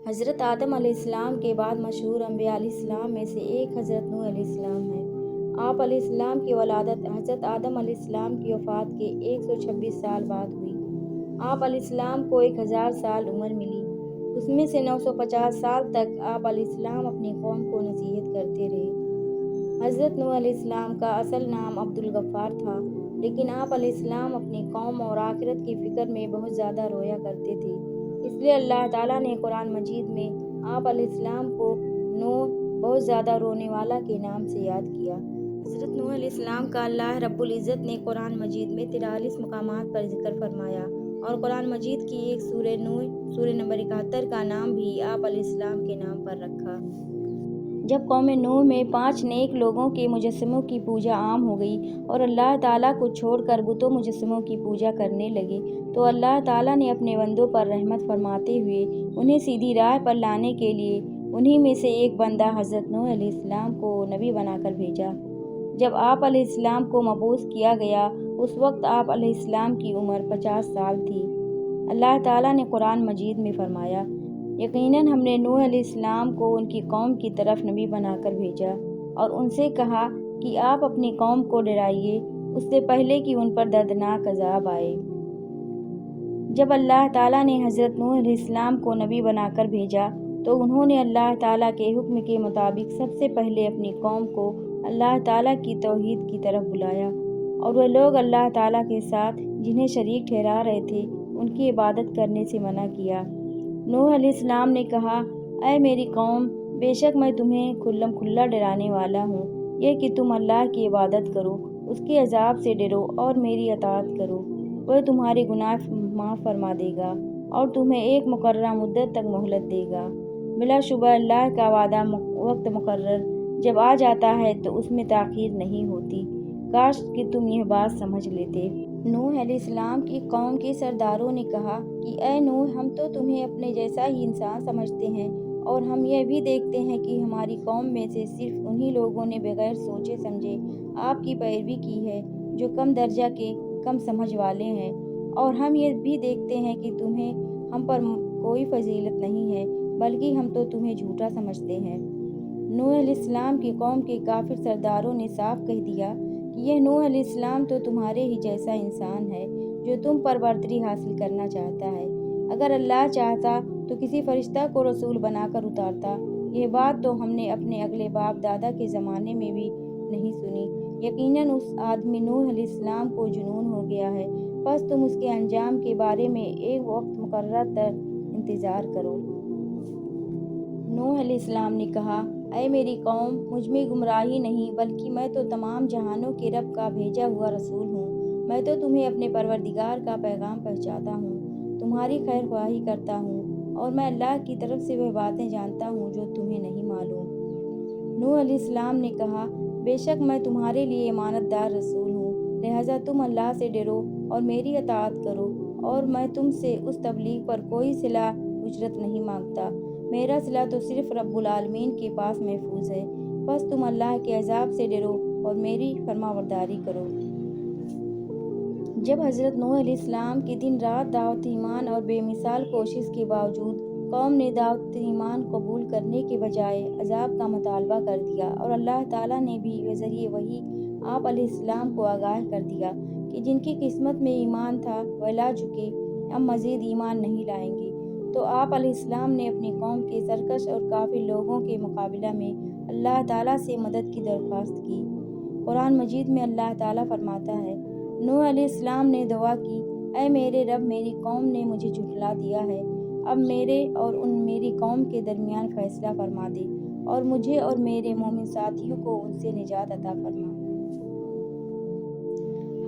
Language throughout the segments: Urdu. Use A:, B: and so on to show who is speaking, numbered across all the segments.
A: حضرت آدم علیہ السلام کے بعد مشہور انبیاء علیہ السلام میں سے ایک حضرت نوح علیہ السلام ہے۔ آپ علیہ السلام کی ولادت حضرت آدم علیہ السلام کی وفات کے 126 سال بعد ہوئی۔ آپ علیہ السلام کو 1000 سال عمر ملی۔ اس میں سے 950 سال تک آپ علیہ السلام اپنی قوم کو نصیحت کرتے رہے۔ حضرت نوح علیہ السلام کا اصل نام عبد الغفار تھا، لیکن آپ علیہ السلام اپنی قوم اور آخرت کی فکر میں بہت زیادہ رویا کرتے تھے، اس لیے اللہ تعالیٰ نے قرآن مجید میں آپ علیہ السلام کو نوح بہت زیادہ رونے والا کے نام سے یاد کیا۔ حضرت نوح علیہ السلام کا اللہ رب العزت نے قرآن مجید میں 43 مقامات پر ذکر فرمایا، اور قرآن مجید کی ایک سورہ نوح، سورہ نمبر 71 کا نام بھی آپ علیہ السلام کے نام پر رکھا۔ جب قوم نوح میں 5 نیک لوگوں کے مجسموں کی پوجا عام ہو گئی اور اللہ تعالیٰ کو چھوڑ کر بتوں مجسموں کی پوجا کرنے لگے، تو اللہ تعالیٰ نے اپنے بندوں پر رحمت فرماتے ہوئے انہیں سیدھی راہ پر لانے کے لیے انہی میں سے ایک بندہ حضرت نوح علیہ السلام کو نبی بنا کر بھیجا۔ جب آپ علیہ السلام کو مبعوث کیا گیا، اس وقت آپ علیہ السلام کی عمر 50 سال تھی۔ اللہ تعالیٰ نے قرآن مجید میں فرمایا، یقیناً ہم نے نوح علیہ السلام کو ان کی قوم کی طرف نبی بنا کر بھیجا اور ان سے کہا کہ آپ اپنی قوم کو ڈرائیے اس سے پہلے کہ ان پر دردناک عذاب آئے۔ جب اللہ تعالیٰ نے حضرت نوح علیہ السلام کو نبی بنا کر بھیجا تو انہوں نے اللہ تعالیٰ کے حکم کے مطابق سب سے پہلے اپنی قوم کو اللہ تعالیٰ کی توحید کی طرف بلایا، اور وہ لوگ اللہ تعالیٰ کے ساتھ جنہیں شریک ٹھہرا رہے تھے ان کی عبادت کرنے سے منع کیا۔ نوح علیہ السلام نے کہا، اے میری قوم، بے شک میں تمہیں کھلم کھلا ڈرانے والا ہوں، یہ کہ تم اللہ کی عبادت کرو، اس کے عذاب سے ڈرو اور میری اطاعت کرو۔ وہ تمہارے گناہ معاف فرما دے گا اور تمہیں ایک مقررہ مدت تک مہلت دے گا۔ بلا شبہ اللہ کا وعدہ وقت مقرر جب آ جاتا ہے تو اس میں تاخیر نہیں ہوتی۔ کاش کہ تم یہ بات سمجھ لیتے۔ نوح علیہ السلام کی قوم کے سرداروں نے کہا کہ اے نوح، ہم تو تمہیں اپنے جیسا ہی انسان سمجھتے ہیں، اور ہم یہ بھی دیکھتے ہیں کہ ہماری قوم میں سے صرف انہی لوگوں نے بغیر سوچے سمجھے آپ کی پیروی کی ہے جو کم درجہ کے کم سمجھ والے ہیں، اور ہم یہ بھی دیکھتے ہیں کہ تمہیں ہم پر کوئی فضیلت نہیں ہے، بلکہ ہم تو تمہیں جھوٹا سمجھتے ہیں۔ نوح علیہ السلام کی قوم کے کافر سرداروں نے صاف کہہ دیا کہ یہ نوح علیہ السلام تو تمہارے ہی جیسا انسان ہے جو تم پر برتری حاصل کرنا چاہتا ہے۔ اگر اللہ چاہتا تو کسی فرشتہ کو رسول بنا کر اتارتا۔ یہ بات تو ہم نے اپنے اگلے باپ دادا کے زمانے میں بھی نہیں سنی۔ یقیناً اس آدمی نوح علیہ السلام کو جنون ہو گیا ہے، بس تم اس کے انجام کے بارے میں ایک وقت مقررہ تک انتظار کرو۔ نوح علیہ السلام نے کہا، اے میری قوم، مجھ میں گمراہی نہیں، بلکہ میں تو تمام جہانوں کے رب کا بھیجا ہوا رسول ہوں۔ میں تو تمہیں اپنے پروردگار کا پیغام پہنچاتا ہوں، تمہاری خیر خواہی کرتا ہوں، اور میں اللہ کی طرف سے وہ باتیں جانتا ہوں جو تمہیں نہیں معلوم۔ نوح علیہ السلام نے کہا، بے شک میں تمہارے لیے امانت دار رسول ہوں، لہٰذا تم اللہ سے ڈرو اور میری اطاعت کرو، اور میں تم سے اس تبلیغ پر کوئی صلہ اجرت نہیں مانگتا۔ میرا صلہ تو صرف رب العالمین کے پاس محفوظ ہے، بس تم اللہ کے عذاب سے ڈرو اور میری فرمانبرداری کرو۔ جب حضرت نوح علیہ السلام کی دن رات دعوت ایمان اور بے مثال کوشش کے باوجود قوم نے دعوت ایمان قبول کرنے کے بجائے عذاب کا مطالبہ کر دیا، اور اللہ تعالیٰ نے بھی بذریعہ وحی آپ علیہ السلام کو آگاہ کر دیا کہ جن کی قسمت میں ایمان تھا وہ لا چکے، اب مزید ایمان نہیں لائیں گے، تو آپ علیہ السلام نے اپنی قوم کے سرکش اور کافر لوگوں کے مقابلہ میں اللہ تعالیٰ سے مدد کی درخواست کی۔ قرآن مجید میں اللہ تعالیٰ فرماتا ہے، نوح علیہ السلام نے دعا کی، اے میرے رب، میری قوم نے مجھے جھٹلا دیا ہے، اب میرے اور میری قوم کے درمیان فیصلہ فرما دے، اور مجھے اور میرے مومن ساتھیوں کو ان سے نجات عطا فرما۔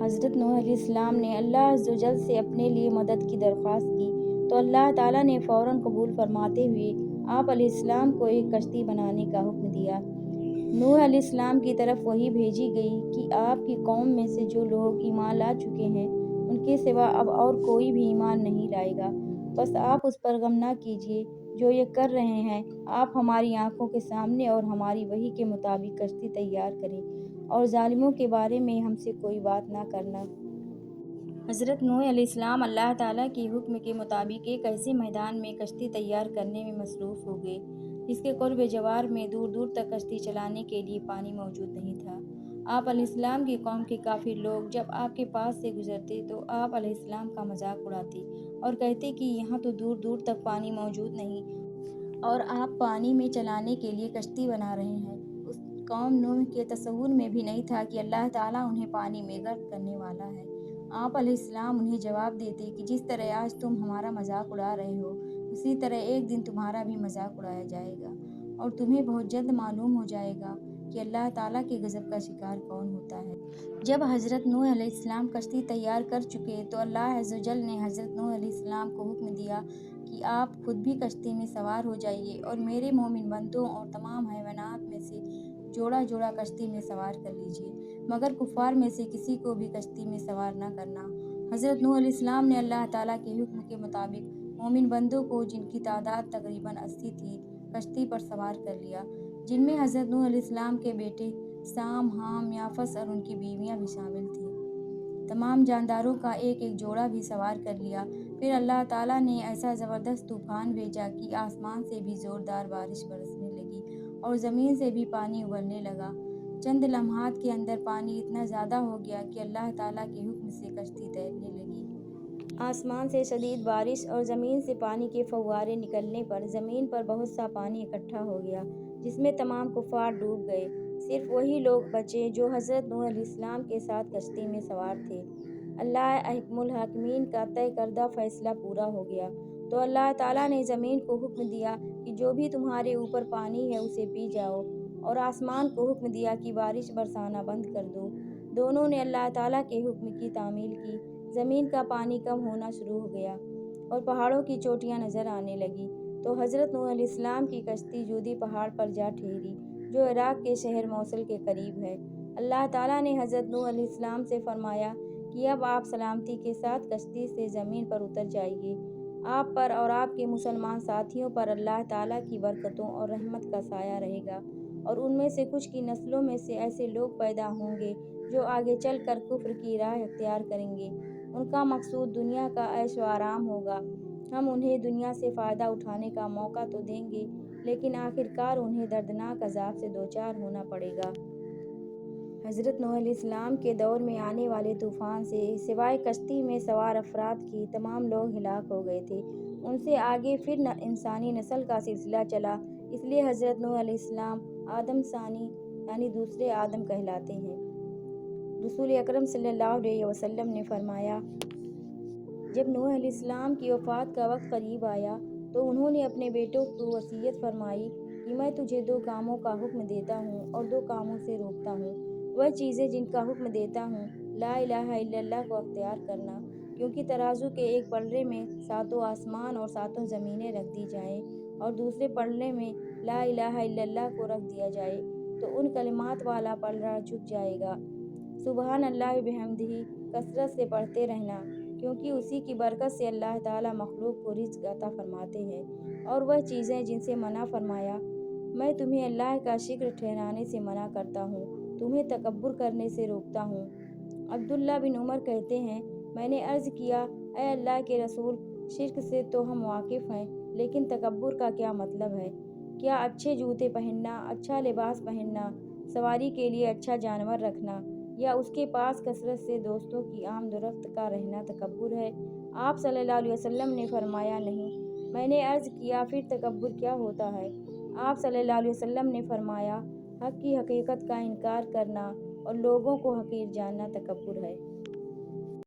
A: حضرت نوح علیہ السلام نے اللہ عز و جل سے اپنے لیے مدد کی درخواست کی تو اللہ تعالیٰ نے فوراً قبول فرماتے ہوئے آپ علیہ السلام کو ایک کشتی بنانے کا حکم دیا۔ نوح علیہ السلام کی طرف وحی بھیجی گئی کہ آپ کی قوم میں سے جو لوگ ایمان لا چکے ہیں ان کے سوا اب اور کوئی بھی ایمان نہیں لائے گا، بس آپ اس پر غم نہ کیجیے جو یہ کر رہے ہیں، آپ ہماری آنکھوں کے سامنے اور ہماری وحی کے مطابق کشتی تیار کریں، اور ظالموں کے بارے میں ہم سے کوئی بات نہ کرنا۔ حضرت نوح علیہ السلام اللہ تعالیٰ کے حکم کے مطابق ایک ایسے میدان میں کشتی تیار کرنے میں مصروف ہو گئے جس کے قرب جوار میں دور دور تک کشتی چلانے کے لیے پانی موجود نہیں تھا۔ آپ علیہ السلام کی قوم کے کافر لوگ جب آپ کے پاس سے گزرتے تو آپ علیہ السلام کا مذاق اڑاتے اور کہتے کہ یہاں تو دور دور تک پانی موجود نہیں اور آپ پانی میں چلانے کے لیے کشتی بنا رہے ہیں۔ اس قوم نوح کے تصور میں بھی نہیں تھا کہ اللہ تعالیٰ انہیں پانی میں غرق کرنے والا ہے۔ آپ علیہ السلام انہیں جواب دیتے کہ جس طرح آج تم ہمارا مذاق اڑا رہے ہو اسی طرح ایک دن تمہارا بھی مذاق اڑایا جائے گا اور تمہیں بہت جلد معلوم ہو جائے گا کہ اللہ تعالیٰ کے غضب کا شکار کون ہوتا ہے۔ جب حضرت نوح علیہ السلام کشتی تیار کر چکے تو اللہ عز و جل نے حضرت نوح علیہ السلام کو حکم دیا کہ آپ خود بھی کشتی میں سوار ہو جائیے اور میرے مومن بندوں اور تمام حیوانات میں سے جوڑا جوڑا کشتی میں سوار کر لیجیے، مگر کفار میں سے کسی کو بھی کشتی میں سوار نہ کرنا۔ حضرت نوح علیہ السلام نے اللہ تعالیٰ کے حکم کے مطابق مومن بندوں کو، جن کی تعداد تقریباً 80 تھی، کشتی پر سوار کر لیا، جن میں حضرت نوح علیہ السلام کے بیٹے سام، حام، یافس اور ان کی بیویاں بھی شامل تھیں۔ تمام جانداروں کا ایک ایک جوڑا بھی سوار کر لیا۔ پھر اللہ تعالیٰ نے ایسا زبردست طوفان بھیجا کہ آسمان سے بھی زوردار بارش برسنے لگی اور زمین سے بھی پانی ابلنے لگا۔ چند لمحات کے اندر پانی اتنا زیادہ ہو گیا کہ اللہ تعالیٰ کے حکم سے کشتی تیرنے لگی۔ آسمان سے شدید بارش اور زمین سے پانی کے فوارے نکلنے پر زمین پر بہت سا پانی اکٹھا ہو گیا جس میں تمام کفار ڈوب گئے۔ صرف وہی لوگ بچے جو حضرت نوح علیہ السلام کے ساتھ کشتی میں سوار تھے۔ اللہ احکم الحاکمین کا طے کردہ فیصلہ پورا ہو گیا تو اللہ تعالیٰ نے زمین کو حکم دیا کہ جو بھی تمہارے اوپر پانی ہے اسے پی جاؤ، اور آسمان کو حکم دیا کہ بارش برسانا بند کر دو۔ دونوں نے اللہ تعالیٰ کے حکم کی تعمیل کی۔ زمین کا پانی کم ہونا شروع ہو گیا اور پہاڑوں کی چوٹیاں نظر آنے لگیں تو حضرت نوح علیہ السلام کی کشتی جودی پہاڑ پر جا ٹھہری جو عراق کے شہر موصل کے قریب ہے۔ اللہ تعالیٰ نے حضرت نوح علیہ السلام سے فرمایا کہ اب آپ سلامتی کے ساتھ کشتی سے زمین پر اتر جائیے۔ آپ پر اور آپ کے مسلمان ساتھیوں پر اللہ تعالیٰ کی برکتوں اور رحمت کا سایہ رہے گا، اور ان میں سے کچھ کی نسلوں میں سے ایسے لوگ پیدا ہوں گے جو آگے چل کر کفر کی راہ اختیار کریں گے۔ ان کا مقصود دنیا کا عیش و آرام ہوگا۔ ہم انہیں دنیا سے فائدہ اٹھانے کا موقع تو دیں گے لیکن آخرکار انہیں دردناک عذاب سے دوچار ہونا پڑے گا۔ حضرت نوح علیہ السلام کے دور میں آنے والے طوفان سے سوائے کشتی میں سوار افراد کی تمام لوگ ہلاک ہو گئے تھے۔ ان سے آگے پھر انسانی نسل کا سلسلہ چلا، اس لیے حضرت نوح علیہ السلام آدم ثانی یعنی دوسرے آدم کہلاتے ہیں۔ رسول اکرم صلی اللہ علیہ وسلم نے فرمایا، جب نوح علیہ السلام کی وفات کا وقت قریب آیا تو انہوں نے اپنے بیٹوں کو وصیت فرمائی کہ میں تجھے 2 کاموں کا حکم دیتا ہوں اور 2 کاموں سے روکتا ہوں۔ وہ چیزیں جن کا حکم دیتا ہوں، لا الہ الا اللہ کو اختیار کرنا، کیونکہ ترازو کے ایک پلڑے میں 7 آسمان اور 7 زمینیں رکھ دی جائیں اور دوسرے پلڑے میں لا الہ الا اللہ کو رکھ دیا جائے تو ان کلمات والا پلڑا جھک جائے گا۔ سبحان اللہ بحمدہ کثرت سے پڑھتے رہنا، کیونکہ اسی کی برکت سے اللہ تعالیٰ مخلوق کو رزق عطا فرماتے ہیں۔ اور وہ چیزیں جن سے منع فرمایا، میں تمہیں اللہ کا شکر ٹھہرانے سے منع کرتا ہوں، تمہیں تکبر کرنے سے روکتا ہوں۔ عبداللہ بن عمر کہتے ہیں، میں نے عرض کیا، اے اللہ کے رسول، شرک سے تو ہم واقف ہیں لیکن تکبر کا کیا مطلب ہے؟ کیا اچھے جوتے پہننا، اچھا لباس پہننا، سواری کے لیے اچھا جانور رکھنا یا اس کے پاس کثرت سے دوستوں کی آمد و رفت کا رہنا تکبر ہے؟ آپ صلی اللہ علیہ وسلم نے فرمایا، نہیں۔ میں نے عرض کیا، پھر تکبر کیا ہوتا ہے؟ آپ صلی اللہ علیہ وسلم نے فرمایا، حق کی حقیقت کا انکار کرنا اور لوگوں کو حقیر جاننا تکبر ہے۔